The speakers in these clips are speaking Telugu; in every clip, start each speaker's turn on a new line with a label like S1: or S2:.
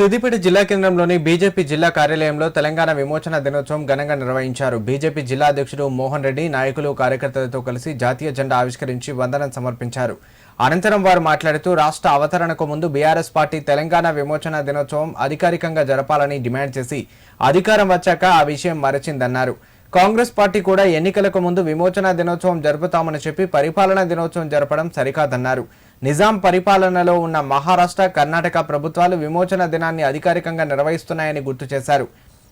S1: సిద్దిపేట జిల్లా కేంద్రంలోని బీజేపీ జిల్లా కార్యాలయంలో తెలంగాణ విమోచన దినోత్సవం ఘనంగా నిర్వహించారు. బీజేపీ జిల్లా అధ్యక్షుడు మోహన్ రెడ్డి నాయకులు కార్యకర్తలతో కలిసి జాతీయ జెండా ఆవిష్కరించి వందనం సమర్పించారు. అనంతరం వారు మాట్లాడుతూ రాష్ట్ర అవతరణకు ముందు బీఆర్ఎస్ పార్టీ తెలంగాణ విమోచన దినోత్సవం అధికారికంగా జరపాలని డిమాండ్ చేసి అధికారం వచ్చాక ఆ విషయం మరచిందన్నారు. కాంగ్రెస్ పార్టీ కూడా ఎన్నికలకు ముందు విమోచన దినోత్సవం జరుపుతామని చెప్పి పరిపాలనా దినోత్సవం జరపడం సరికాదన్నారు. నిజాం పరిపాలనలో ఉన్న మహారాష్ట్ర, కర్ణాటక ప్రభుత్వాలు విమోచన దినాన్ని అధికారికంగా నిర్వహిస్తున్నాయని గుర్తు చేశారు.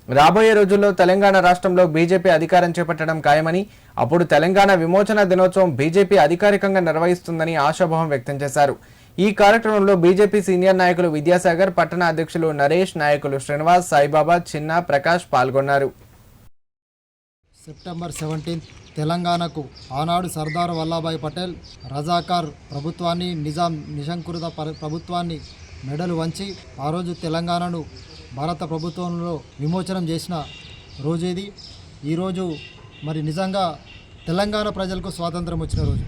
S1: రాబోయే రోజుల్లో తెలంగాణ రాష్ట్రంలో బీజేపీ అధికారం చేపట్టడం ఖాయమని, అప్పుడు తెలంగాణ విమోచన దినోత్సవం బీజేపీ అధికారికంగా నిర్వహిస్తుందని ఆశాభావం వ్యక్తం చేశారు. ఈ కార్యక్రమంలో బీజేపీ సీనియర్ నాయకులు విద్యాసాగర్, పట్టణ అధ్యక్షులు నరేష్, నాయకులు శ్రీనివాస్, సాయిబాబా, చిన్న, ప్రకాష్ పాల్గొన్నారు.
S2: సెప్టెంబర్ 17 తెలంగాణకు ఆనాడు సర్దార్ వల్లభాయ్ పటేల్ రజాకార్ ప్రభుత్వాన్ని, నిజాం నిశంకుృత ప్రభుత్వాన్ని మెడలు వంచి ఆ రోజు తెలంగాణను భారత ప్రభుత్వంలో విమోచనం చేసిన రోజు ఇది. ఈరోజు మరి నిజంగా తెలంగాణ ప్రజలకు స్వాతంత్రం వచ్చిన రోజు.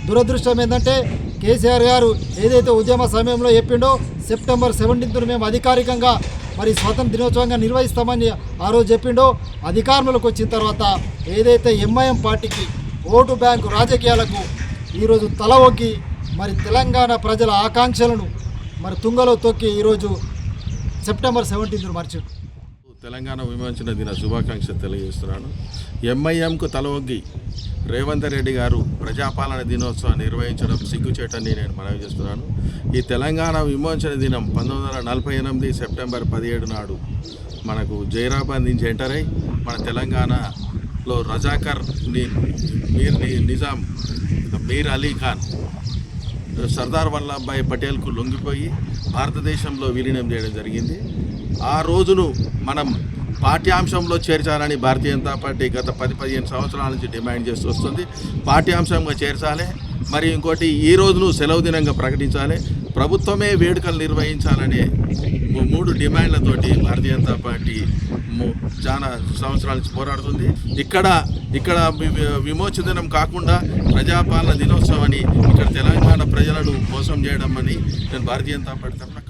S2: దురదృష్టం ఏంటంటే కేసీఆర్ గారు ఏదైతే ఉద్యమ సమయంలో చెప్పిండో సెప్టెంబర్ 17 మేము అధికారికంగా మరి స్వాతంత్ర దినోత్సవంగా నిర్వహిస్తామని ఆ రోజు చెప్పిండో, అధికారంలోకి వచ్చిన తర్వాత ఏదైతే ఎంఐఎం పార్టీకి ఓటు బ్యాంకు రాజకీయాలకు ఈరోజు తల ఒగ్గి మరి తెలంగాణ ప్రజల ఆకాంక్షలను మరి తుంగలో తొక్కి ఈరోజు సెప్టెంబర్ 17 మర్చిండు.
S3: తెలంగాణ విమోచన దిన శుభాకాంక్షలు తెలియజేస్తున్నాను. ఎంఐఎంకు తల ఒగ్గి రేవంత్ రెడ్డి గారు ప్రజాపాలన దినోత్సవాన్ని నిర్వహించడం సిగ్గుచేటని నేను మనవి చేస్తున్నాను. ఈ తెలంగాణ విమోచన దినం 1948 సెప్టెంబర్ 17 నాడు మనకు జైరాబాద్ నుంచి ఎంటర్ అయి మన తెలంగాణలో రజాకర్ నిజాం మీర్ అలీ ఖాన్ సర్దార్ వల్లభాయ్ పటేల్కు లొంగిపోయి భారతదేశంలో విలీనం చేయడం జరిగింది. ఆ రోజును మనం పాఠ్యాంశంలో చేర్చాలని భారతీయ జనతా పార్టీ గత 10-15 సంవత్సరాల నుంచి డిమాండ్ చేస్తూ వస్తుంది. పాఠ్యాంశంగా చేర్చాలి. మరి ఇంకోటి, ఈ రోజును సెలవు దినంగా ప్రకటించాలి. ప్రభుత్వమే వేడుకలు నిర్వహించాలనే 3 డిమాండ్లతోటి భారతీయ జనతా పార్టీ చాలా సంవత్సరాల నుంచి పోరాడుతుంది. ఇక్కడ విమోచన దినం కాకుండా ప్రజాపాలన దినోత్సవం అని ఇక్కడ తెలంగాణ ప్రజలను మోసం చేయడం అని నేను భారతీయ జనతా పార్టీ తరఫున